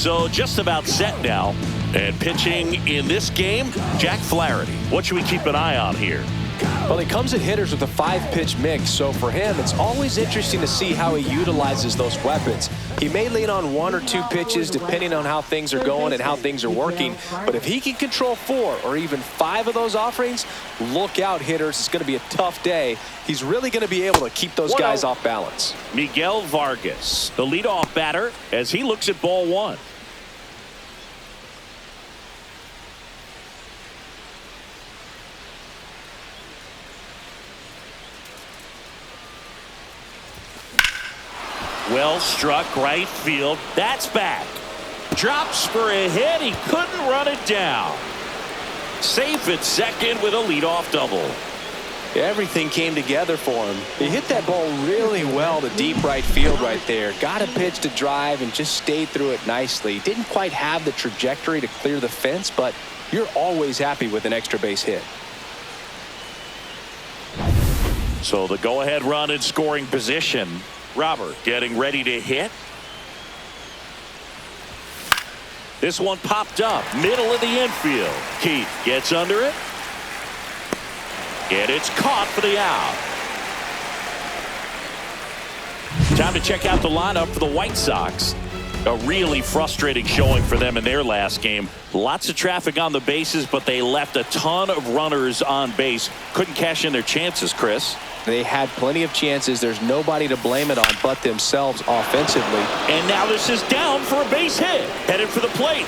So just about set now. And pitching in this game, Jack Flaherty. What should we keep an eye on here? Well, he comes at hitters with a 5-pitch mix, so for him, it's always interesting to see how he utilizes those weapons. He may lean on 1 or 2 pitches depending on how things are going and how things are working, but if he can control 4 or even 5 of those offerings, look out, hitters. It's going to be a tough day. He's really going to be able to keep those guys off balance. Miguel Vargas, the leadoff batter, as he looks at ball 1. Well struck right field. That's back. Drops for a hit. He couldn't run it down. Safe at second with a leadoff double. Everything came together for him. He hit that ball really well to deep right field right there. Got a pitch to drive and just stayed through it nicely. Didn't quite have the trajectory to clear the fence, but you're always happy with an extra base hit. So the go-ahead run in scoring position. Robert getting ready to hit. This one popped up, middle of the infield. Keith gets under it. And it's caught for the out. Time to check out the lineup for the White Sox. A really frustrating showing for them in their last game. Lots of traffic on the bases, but they left a ton of runners on base. Couldn't cash in their chances, Chris. They had plenty of chances. There's nobody to blame it on but themselves offensively. And now this is down for a base hit. Headed for the plate.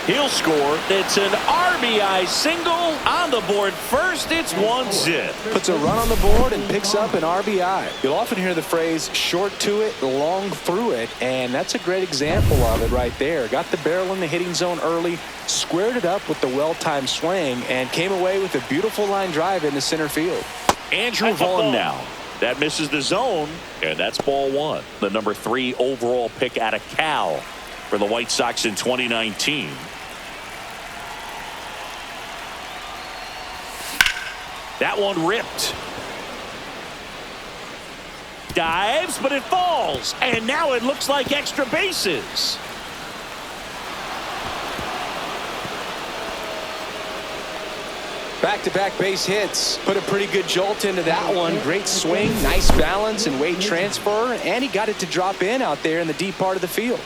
He'll score. It's an RBI single on the board first. It's 1-0. Puts a run on the board and picks up an RBI. You'll often hear the phrase short to it, long through it, and that's a great example of it right there. Got the barrel in the hitting zone early, squared it up with the well-timed swing, and came away with a beautiful line drive into center field. Andrew Vaughn now. That misses the zone, and that's ball 1. The number 3 overall pick out of Cal for the White Sox in 2019. That one ripped. Dives, but it falls. And now it looks like extra bases. Back-to-back base hits. Put a pretty good jolt into that one. Great swing, nice balance and weight transfer. And he got it to drop in out there in the deep part of the field.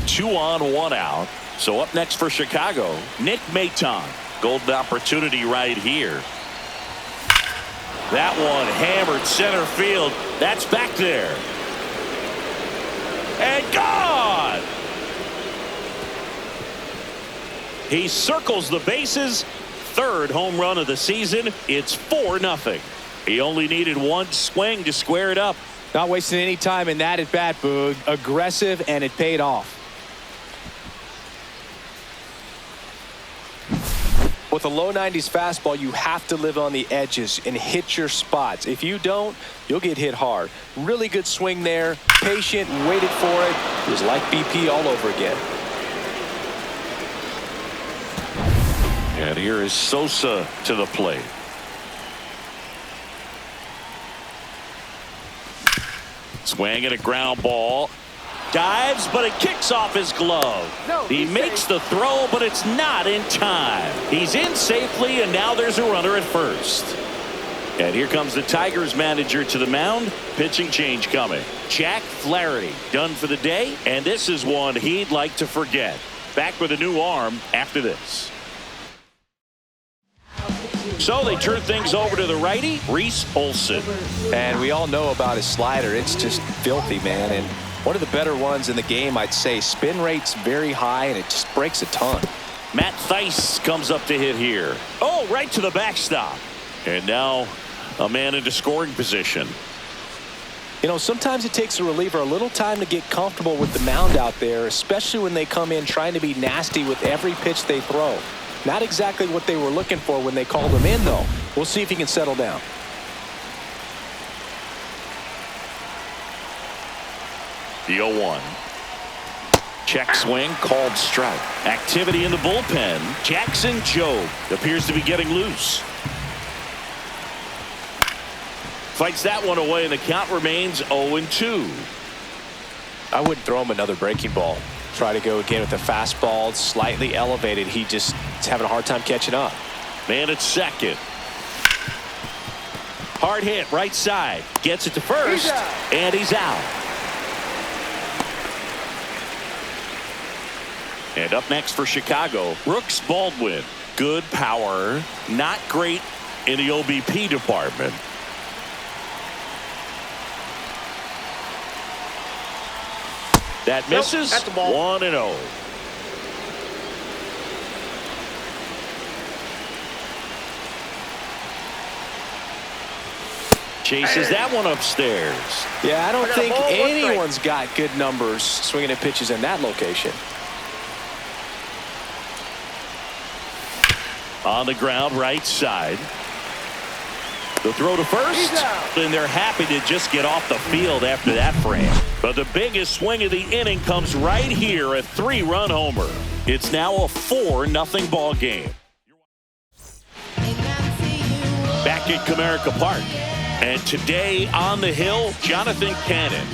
Two on, one out. So up next for Chicago, Nick Maton. Golden opportunity right here. That one hammered center field. That's back there. And gone. He circles the bases. Third home run of the season. It's 4-0. He only needed one swing to square it up. Not wasting any time in that at bat, Boog. Aggressive, and it paid off. With a low 90s fastball, you have to live on the edges and hit your spots. If you don't, you'll get hit hard. Really good swing there. Patient, waited for it. It was like BP all over again. And here is Sosa to the plate. Swing and a ground ball. Dives, but it kicks off his glove. He makes the throw, but it's not in time. He's in safely, and now there's a runner at first. And here comes the Tigers manager to the mound. Pitching change coming. Jack Flaherty done for the day, and this is one he'd like to forget. Back with a new arm after this. So they turn things over to the righty, Reese Olson. And we all know about his slider. It's just filthy, man. And one of the better ones in the game, I'd say. Spin rate's very high, and it just breaks a ton. Matt Theis comes up to hit here. Oh, right to the backstop. And now a man into scoring position. You know, sometimes it takes a reliever a little time to get comfortable with the mound out there, especially when they come in trying to be nasty with every pitch they throw. Not exactly what they were looking for when they called him in, though. We'll see if he can settle down. The 0-1. Check swing, called strike. Activity in the bullpen. Jackson Jobe appears to be getting loose. fights that one away, and the count remains 0-2. I wouldn't throw him another breaking ball. Try to go again with the fastball, slightly elevated. He just is having a hard time catching up. Man at second. Hard hit, right side. Gets it to first, and he's out. And up next for Chicago, Brooks Baldwin. Good power, not great in the OBP department. That misses. That's the ball. 1-0. Chases that one upstairs. Yeah, I don't think anyone's got good numbers swinging at pitches in that location. On the ground, right side. The throw to first, and they're happy to just get off the field after that frame. But the biggest swing of the inning comes right here, a 3-run homer. It's now a 4-0 ball game. Back at Comerica Park, and today on the hill, Jonathan Cannon.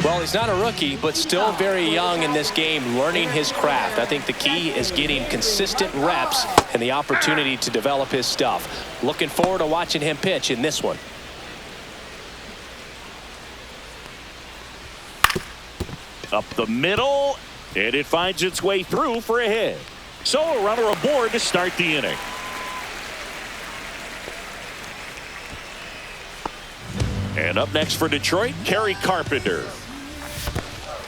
Well, he's not a rookie, but still very young in this game, learning his craft. I think the key is getting consistent reps and the opportunity to develop his stuff. Looking forward to watching him pitch in this one. Up the middle, and it finds its way through for a hit. So a runner aboard to start the inning. And up next for Detroit, Kerry Carpenter.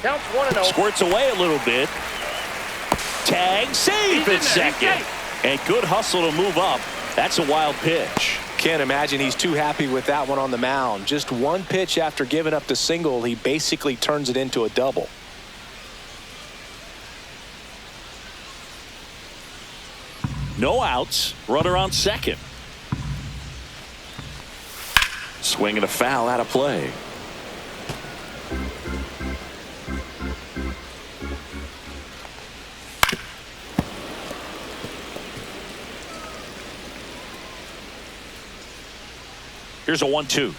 Counts 1-0. Squirts away a little bit. Tag, save at second. And good hustle to move up. That's a wild pitch. Can't imagine he's too happy with that one on the mound. Just one pitch after giving up the single, he basically turns it into a double. No outs. Runner on second. Swinging a foul out of play. Here's a 1-2.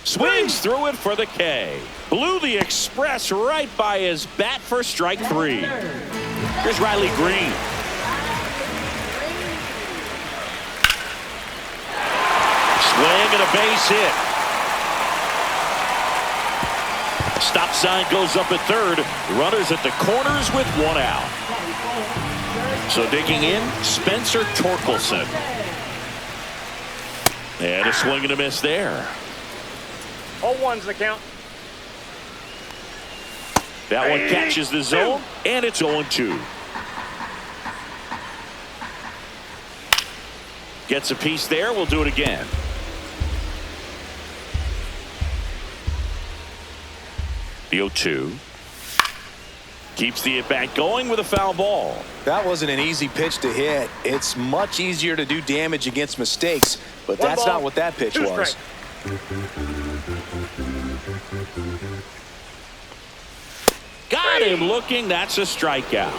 Swings through it for the K. Blew the express right by his bat for strike 3. Here's Riley Green. Swing and a base hit. Stop sign goes up at third. Runners at the corners with 1 out. So digging in, Spencer Torkelson. And a swing and a miss there. 0-1's the count. That one catches the zone, and it's 0-2. Gets a piece there. We'll do it again. The 0-2. Keeps the at-bat going with a foul ball. That wasn't an easy pitch to hit. It's much easier to do damage against mistakes, but that's not what that pitch was. Got him looking. That's a strikeout.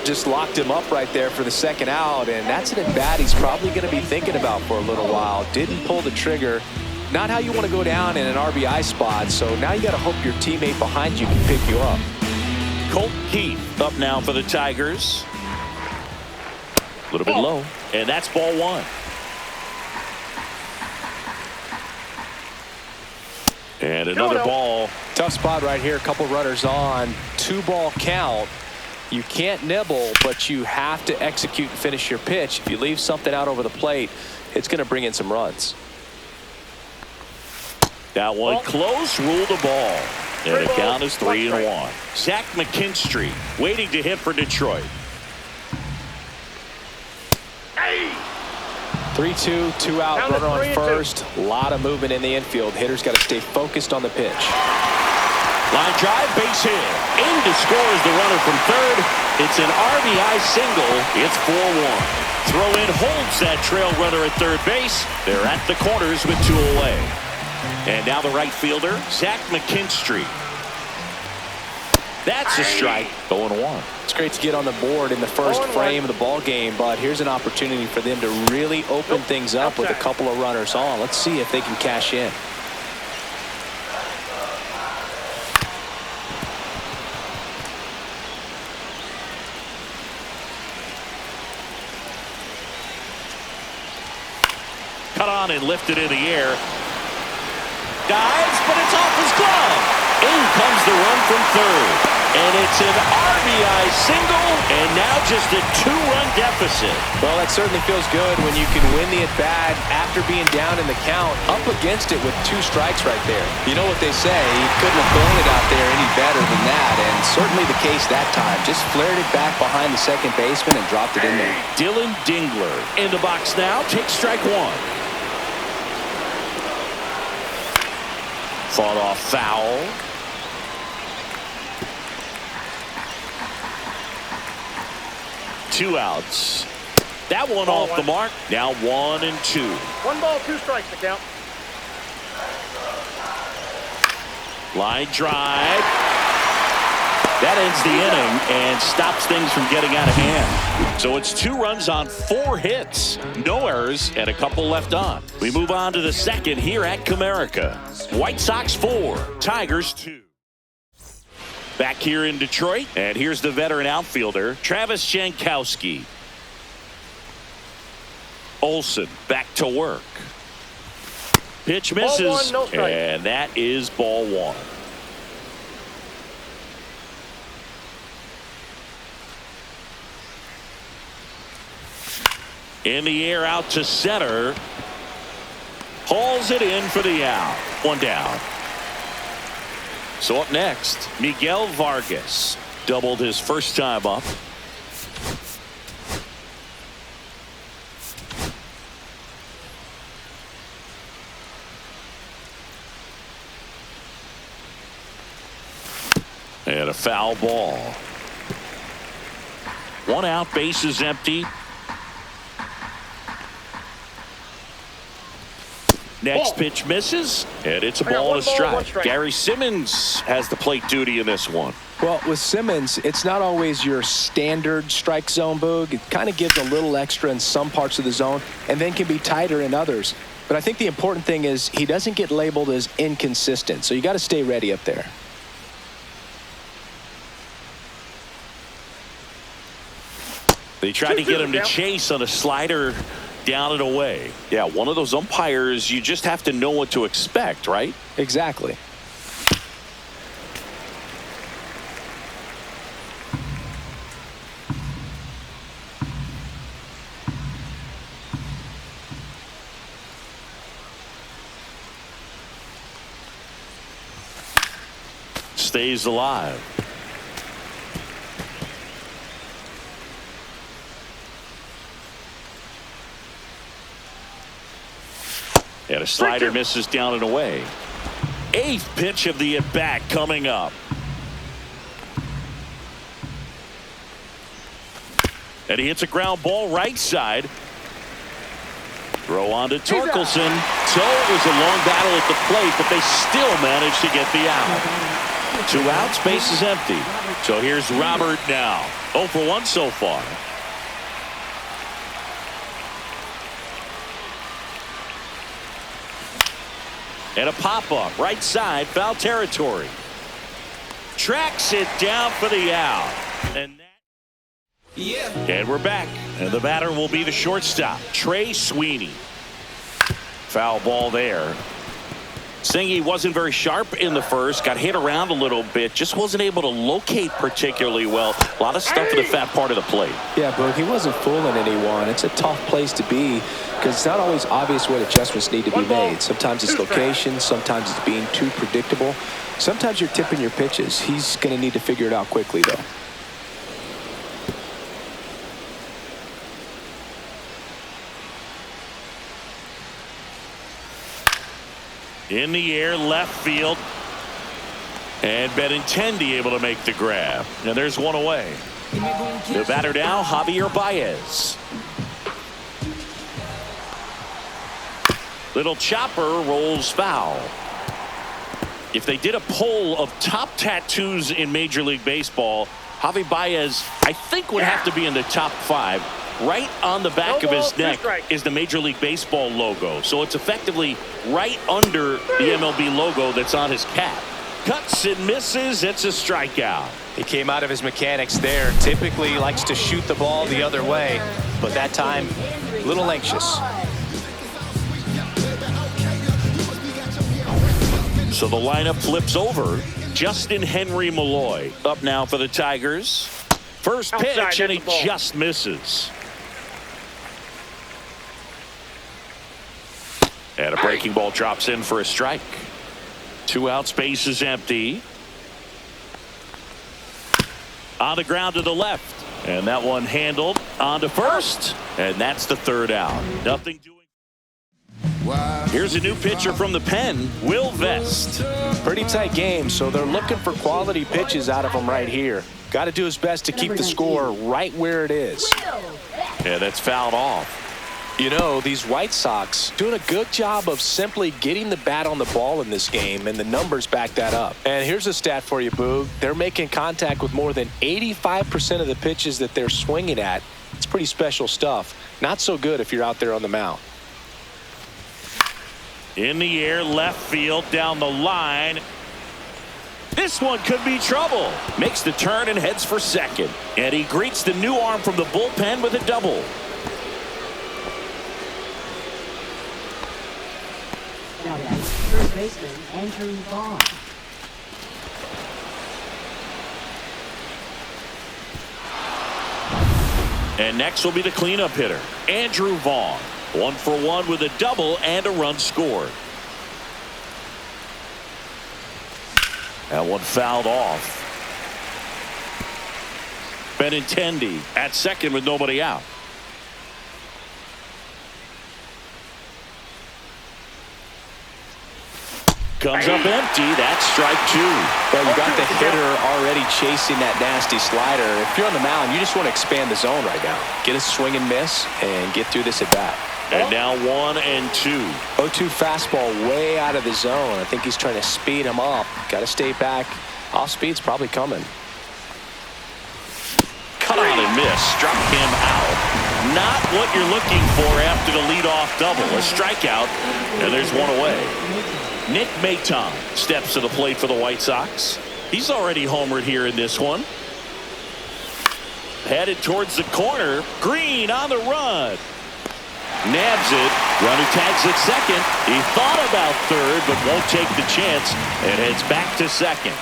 Just locked him up right there for the second out, and that's an at-bat he's probably going to be thinking about for a little while. Didn't pull the trigger. Not how you want to go down in an RBI spot, so now you got to hope your teammate behind you can pick you up. Colt Keith up now for the Tigers. A little bit low, and that's ball 1. And another ball. Tough spot right here. A couple runners on. 2-ball count. You can't nibble, but you have to execute and finish your pitch. If you leave something out over the plate, it's going to bring in some runs. That one close, ruled the ball. And the count is 3-1. Zach McKinstry waiting to hit for Detroit. 3-2, 2 out, runner on first. A lot of movement in the infield. Hitter's got to stay focused on the pitch. Line drive, base hit. In to score is the runner from third. It's an RBI single. It's 4-1. Throw in holds that trail runner at third base. They're at the corners with 2 away. And now the right fielder, Zach McKinstry. That's a strike. 0-1. It's great to get on the board in the first frame of the ball game, but here's an opportunity for them to really open things up with a couple of runners on. Let's see if they can cash in. Cut on and lifted in the air. Dives, but it's off his glove. In comes the run from third. And it's an RBI single, and now just a 2-run deficit. Well, that certainly feels good when you can win the at-bat after being down in the count, up against it with 2 strikes right there. You know what they say, he couldn't have thrown it out there any better than that, and certainly the case that time. Just flared it back behind the second baseman and dropped it in there. Dylan Dingler in the box now, takes strike 1. Fought off foul. Two outs. That one off the mark. Now 1-2. 1 ball, 2 strikes to count. Line drive. That ends the inning and stops things from getting out of hand. So it's 2 runs on 4 hits. No errors and a couple left on. We move on to the second here at Comerica. White Sox 4, Tigers 2. Back here in Detroit, and here's the veteran outfielder, Travis Jankowski. Olsen back to work. Pitch misses, Ball 1, no strike. And that is ball 1. In the air out to center. Hauls it in for the out. 1 down. So up next, Miguel Vargas doubled his first time up. And a foul ball. 1 out, base is empty. Next pitch misses, and it's a ball and a strike. Gary Simmons has the plate duty in this one. Well, with Simmons, it's not always your standard strike zone, Boog. It kind of gives a little extra in some parts of the zone and then can be tighter in others. But I think the important thing is he doesn't get labeled as inconsistent, so you got to stay ready up there. They tried to get him to chase on a slider down and away. Yeah, one of those umpires, you just have to know what to expect, right? Exactly. Stays alive. And a slider misses down and away. 8th pitch of the at-bat coming up. And he hits a ground ball right side. Throw on to Torkelson. So it was a long battle at the plate, but they still managed to get the out. 2 outs, base is empty. So here's Robert now. 0 for 1 so far. And a pop-up, right side, foul territory. Tracks it down for the out. And we're back. And the batter will be the shortstop, Trey Sweeney. Foul ball there. Singy wasn't very sharp in the first, got hit around a little bit, just wasn't able to locate particularly well. A lot of stuff in the fat part of the plate. Yeah, Boog, he wasn't fooling anyone. It's a tough place to be because it's not always obvious what adjustments need to be made. Sometimes it's location, sometimes it's being too predictable. Sometimes you're tipping your pitches. He's going to need to figure it out quickly, though. In the air, left field. And Benintendi able to make the grab. And there's one away. The batter now, Javier Baez. Little chopper rolls foul. If they did a poll of top tattoos in Major League Baseball, Javi Baez, I think, would have to be in the top 5. Right on the back of his neck is the Major League Baseball logo. So it's effectively right under the MLB logo that's on his cap. Cuts and misses. It's a strikeout. He came out of his mechanics there. Typically likes to shoot the ball the other way, but that time, a little anxious. So the lineup flips over. Justin Henry Malloy up now for the Tigers. First pitch, and he just misses. And a breaking ball drops in for a strike. 2 outs, base is empty. On the ground to the left. And that one handled on to first. And that's the 3rd out. Nothing doing. Here's a new pitcher from the pen, Will Vest. Pretty tight game, so they're looking for quality pitches out of him right here. Got to do his best to keep the score right where it is. Yeah, that's fouled off. You know, these White Sox doing a good job of simply getting the bat on the ball in this game, and the numbers back that up. And here's a stat for you, Boog. They're making contact with more than 85% of the pitches that they're swinging at. It's pretty special stuff. Not so good if you're out there on the mound. In the air, left field, down the line. This one could be trouble. Makes the turn and heads for second. And he greets the new arm from the bullpen with a double. First baseman Andrew Vaughn. And next will be the cleanup hitter, Andrew Vaughn. 1 for 1 with a double and a run scored. That one fouled off. Benintendi at second with nobody out. Comes up empty. That's strike 2. Well, you got the hitter already chasing that nasty slider. If you're on the mound, you just want to expand the zone right now. Get a swing and miss and get through this at bat. And now 1 and 2. 0-2 fastball way out of the zone. I think he's trying to speed him up. Got to stay back. Off speed's probably coming. Cut on and miss. Struck him out. Not what you're looking for after the leadoff double. A strikeout, and there's one away. Nick Maton steps to the plate for the White Sox. He's already homered here in this one. Headed towards the corner. Green on the run. Nabs it. Runner tags at second. He thought about third, but won't take the chance and heads back to second.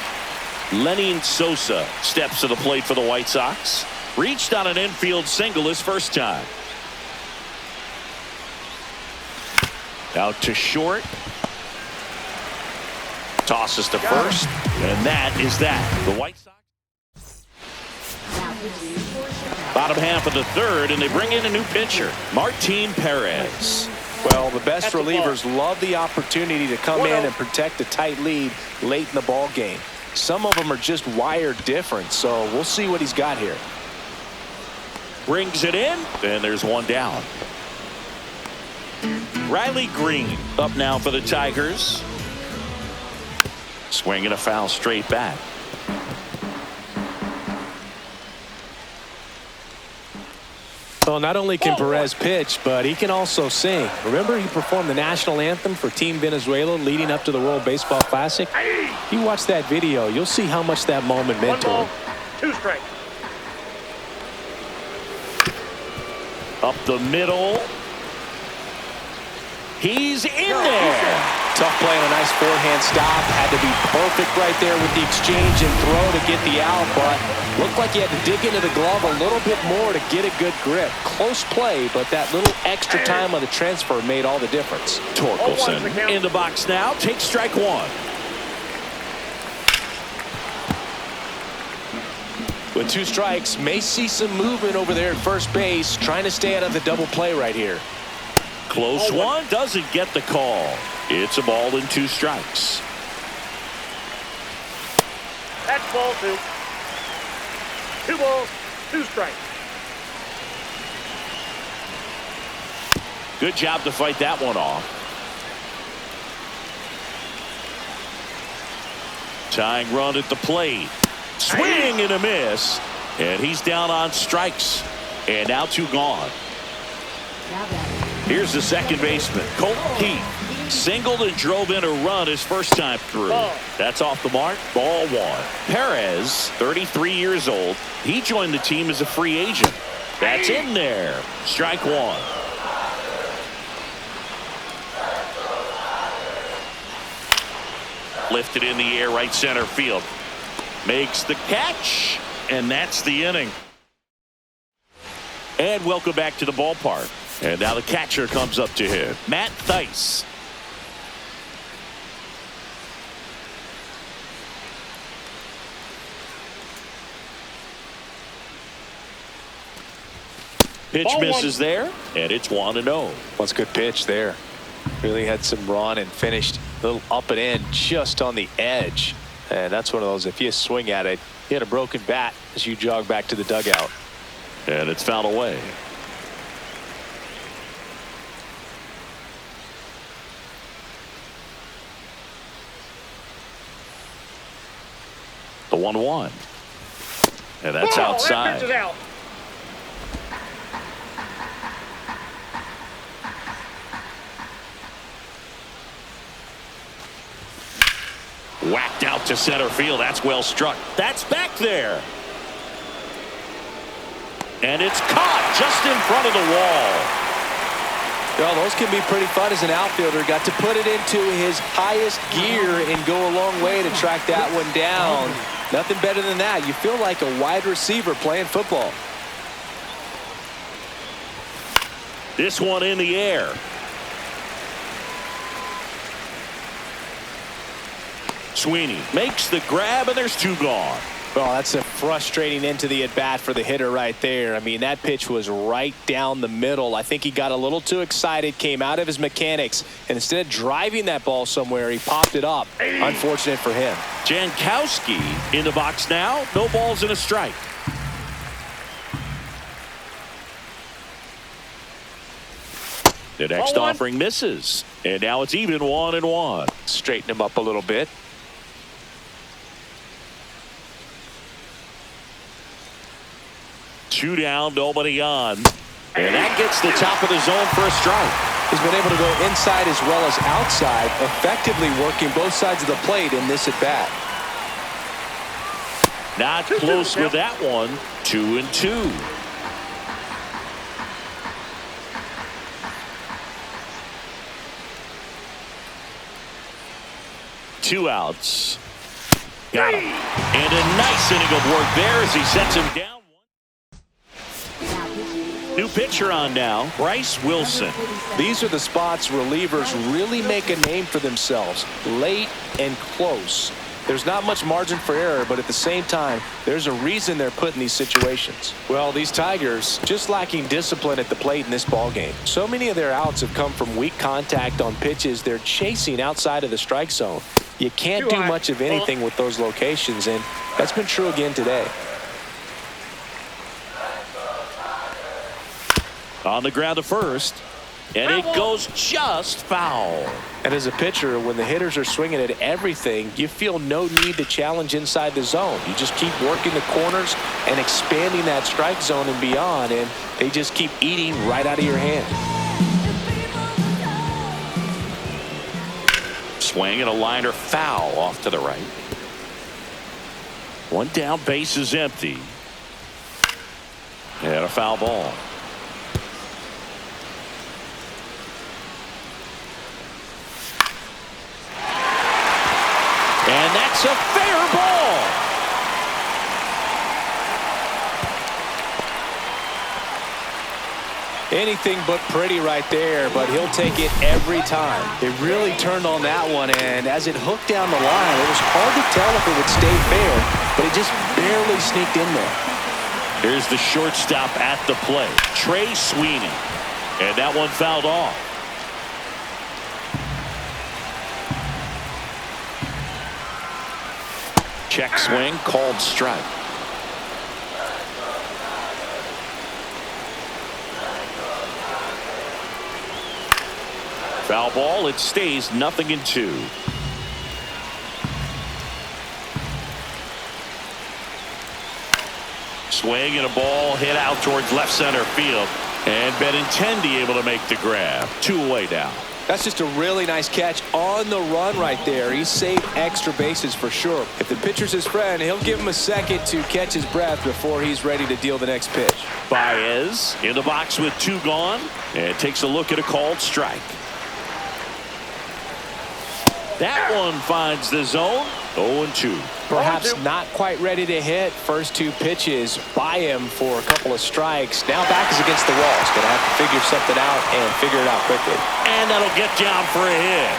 Lenny Sosa steps to the plate for the White Sox. Reached on an infield single his first time. Out to short. Tosses to first. And that is that. The White Sox. Bottom half of the 3rd, and they bring in a new pitcher, Martin Perez. Well, the best relievers love the opportunity to come in and protect a tight lead late in the ball game. Some of them are just wired different, so we'll see what he's got here. Brings it in, and there's one down. Riley Green up now for the Tigers. Swinging a foul straight back. Well, not only can Perez pitch, but he can also sing. Remember, he performed the national anthem for Team Venezuela leading up to the World Baseball Classic? If you watch that video, you'll see how much that moment meant to him. 2 strikes. Up the middle. He's in there. Tough play on a nice forehand stop. Had to be perfect right there with the exchange and throw to get the out, but looked like he had to dig into the glove a little bit more to get a good grip. Close play, but that little extra time on the transfer made all the difference. Torkelson in the box now. Takes strike 1. With 2 strikes, may see some movement over there at first base, trying to stay out of the double play right here. Close one, doesn't get the call. It's a ball and 2 strikes. That's ball 2. 2 balls, 2 strikes. Good job to fight that one off. Tying run at the plate. Swing and a miss. And he's down on strikes. And now 2 gone. Here's the second baseman, Colt Keith. Singled and drove in a run his first time through. That's off the mark. Ball 1. Perez, 33 years old. He joined the team as a free agent. That's in there. Strike 1. Lifted in the air, right center field. Makes the catch, and that's the inning. And welcome back to the ballpark. And now the catcher comes up to him, Matt Thaiss. Pitch misses there, and it's 1-0. That's a good pitch there. Really had some run and finished a little up and in just on the edge. And that's one of those, if you swing at it, you had a broken bat as you jog back to the dugout. And it's fouled away. The 1-1. And that's outside. That pitch is out. Whacked out to center field. That's well struck. That's back there. And it's caught just in front of the wall. Well, those can be pretty fun as an outfielder. Got to put it into his highest gear and go a long way to track that one down. Nothing better than that. You feel like a wide receiver playing football. This one in the air. Sweeney makes the grab, and there's 2 gone. Well, that's a frustrating end to the at-bat for the hitter right there. I mean, that pitch was right down the middle. I think he got a little too excited, came out of his mechanics, and instead of driving that ball somewhere, he popped it up. Unfortunate for him. Jankowski in the box now. No balls and a strike. The next offering misses. And now it's even 1-1. Straighten him up a little bit. Two down, nobody on. And that gets the top of the zone for a strike. He's been able to go inside as well as outside, effectively working both sides of the plate in this at-bat. Not close with that one. 2-2. Two outs. Got him. And a nice inning of work there as he sets him down. New pitcher on now, Bryce Wilson. These are the spots relievers really make a name for themselves. Late and close. There's not much margin for error, but at the same time, there's a reason they're put in these situations. Well, these Tigers just lacking discipline at the plate in this ballgame. So many of their outs have come from weak contact on pitches they're chasing outside of the strike zone. You can't do much of anything with those locations, and that's been true again today. On the ground to first, and it goes just foul. And as a pitcher, when the hitters are swinging at everything, you feel no need to challenge inside the zone. You just keep working the corners and expanding that strike zone and beyond, and they just keep eating right out of your hand. Swing and a liner foul off to the right. One down, base is empty. And a foul ball. And that's a fair ball. Anything but pretty right there, but he'll take it every time. It really turned on that one, and as it hooked down the line, it was hard to tell if it would stay fair, but it just barely sneaked in there. Here's the shortstop at the plate, Trey Sweeney. And that one fouled off. Check swing, called strike. Foul ball, it stays 0-2. Swing and a ball hit out towards left center field. And Benintendi able to make the grab. 2 away now. That's just a really nice catch on the run right there. He saved extra bases for sure. If the pitcher's his friend, he'll give him a second to catch his breath before he's ready to deal the next pitch. Baez in the box with 2 gone and takes a look at a called strike. That one finds the zone. 0-2. Perhaps not quite ready to hit. First 2 pitches by him for a couple of strikes. Now back is against the wall. He's going to have to figure something out and figure it out quickly. And that'll get down for a hit.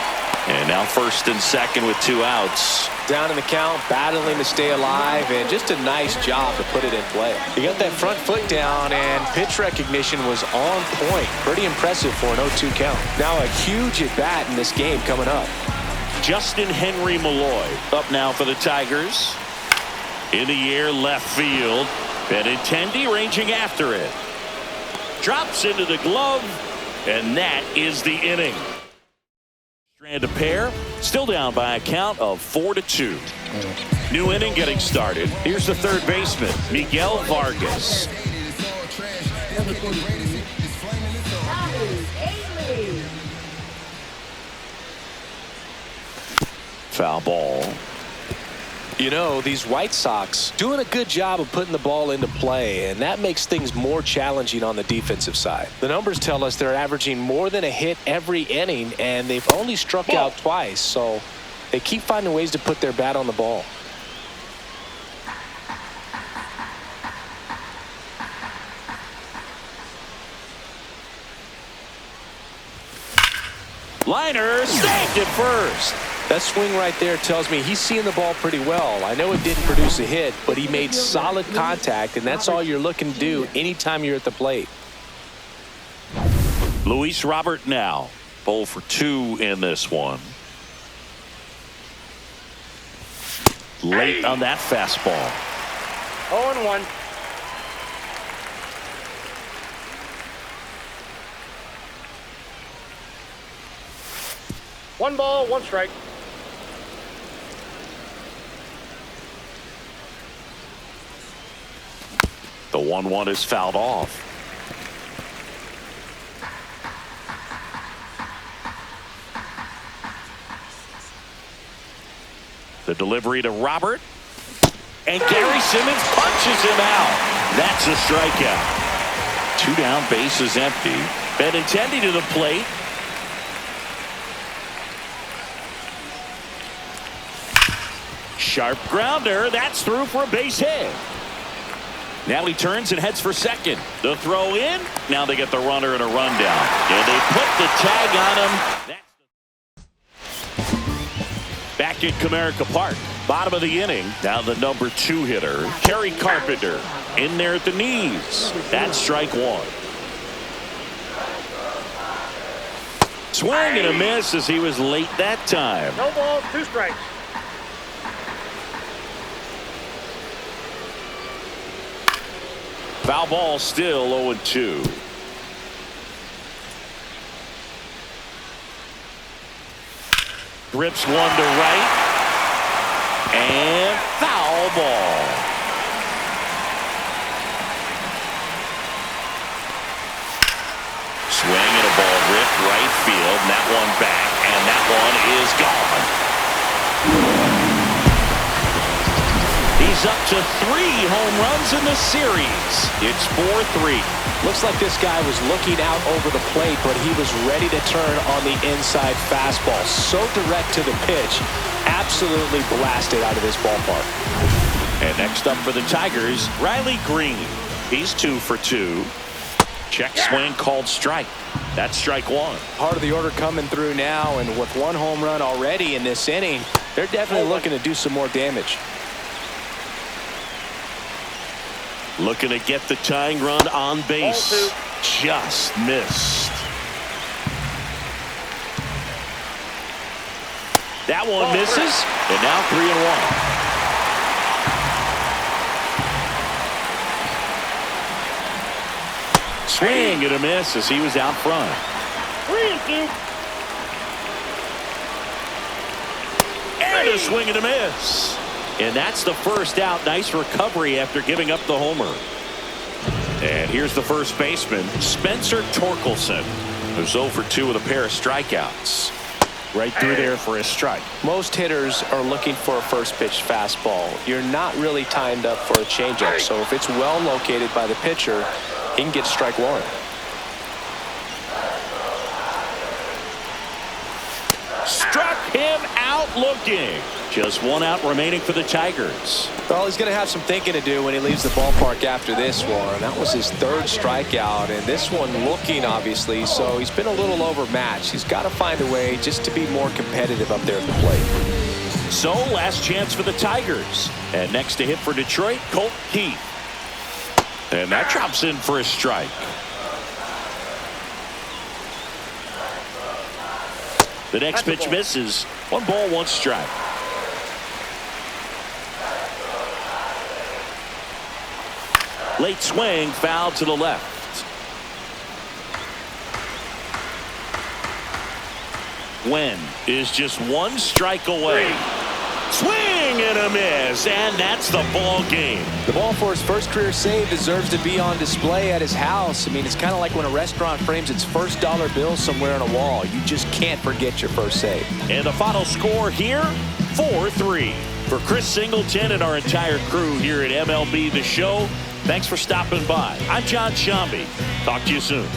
And now first and second with 2 outs. Down in the count, battling to stay alive, and just a nice job to put it in play. He got that front foot down, and pitch recognition was on point. Pretty impressive for an 0-2 count. Now a huge at-bat in this game coming up. Justin Henry Malloy up now for the Tigers. In the air, left field. Benintendi ranging after it. Drops into the glove, and that is the inning. Strand a pair, still down by a count of 4-2. New inning getting started. Here's the third baseman, Miguel Vargas. Number 42, Tommy Haley. Foul ball. You know, these White Sox doing a good job of putting the ball into play, and that makes things more challenging on the defensive side. The numbers tell us they're averaging more than a hit every inning, and they've only struck out twice, so they keep finding ways to put their bat on the ball. Liner saved it first. That swing right there tells me he's seeing the ball pretty well. I know it didn't produce a hit, but he made solid contact, and that's all you're looking to do anytime you're at the plate. Luis Robert now. 0 for 2 in this one. Late on that fastball. 0-1. One ball, 1 strike. The 1-1 is fouled off. The delivery to Robert. And Gary Simmons punches him out. That's a strikeout. 2 down, bases empty. Benintendi to the plate. Sharp grounder. That's through for a base hit. Now he turns and heads for second. The throw in. Now they get the runner and a rundown. And they put the tag on him. Back at Comerica Park. Bottom of the inning. Now the number 2 hitter, Kerry Carpenter. In there at the knees. That's strike 1. Swing and a miss as he was late that time. No balls, 2 strikes. Foul ball still 0-2. Grips one to right. And foul ball. Swing and a ball ripped right field. And that one back. And that one is gone. He's up to 3 home runs in the series. It's 4-3. Looks like this guy was looking out over the plate, but he was ready to turn on the inside fastball. So direct to the pitch. Absolutely blasted out of this ballpark. And next up for the Tigers, Riley Green. He's 2 for 2. Check swing called strike. That's strike 1. Part of the order coming through now, and with 1 home run already in this inning, they're definitely looking to do some more damage. Looking to get the tying run on base. Just missed. That one misses. And now 3-1. Swing and a miss as he was out front. 3-2. And a swing and a miss. And that's the first out. Nice recovery after giving up the homer. And here's the first baseman, Spencer Torkelson, who's 0 for 2 with a pair of strikeouts. Right through there for a strike. Most hitters are looking for a first pitch fastball. You're not really timed up for a changeup. So if it's well located by the pitcher, he can get strike one. Struck him out looking. Just 1 out remaining for the Tigers. Well, he's going to have some thinking to do when he leaves the ballpark after this one. That was his 3rd strikeout, and this one looking, obviously, so he's been a little overmatched. He's got to find a way just to be more competitive up there at the plate. So, last chance for the Tigers. And next to hit for Detroit, Colt Keith. And that drops in for a strike. The next pitch misses. 1 ball, 1 strike. Late swing, foul to the left. Wen is just 1 strike away. Swing and a miss, and that's the ball game. The ball for his first career save deserves to be on display at his house. I mean, it's kind of like when a restaurant frames its first dollar bill somewhere on a wall. You just can't forget your first save. And the final score here, 4-3. For Chris Singleton and our entire crew here at MLB The Show, thanks for stopping by. I'm John Shambi. Talk to you soon.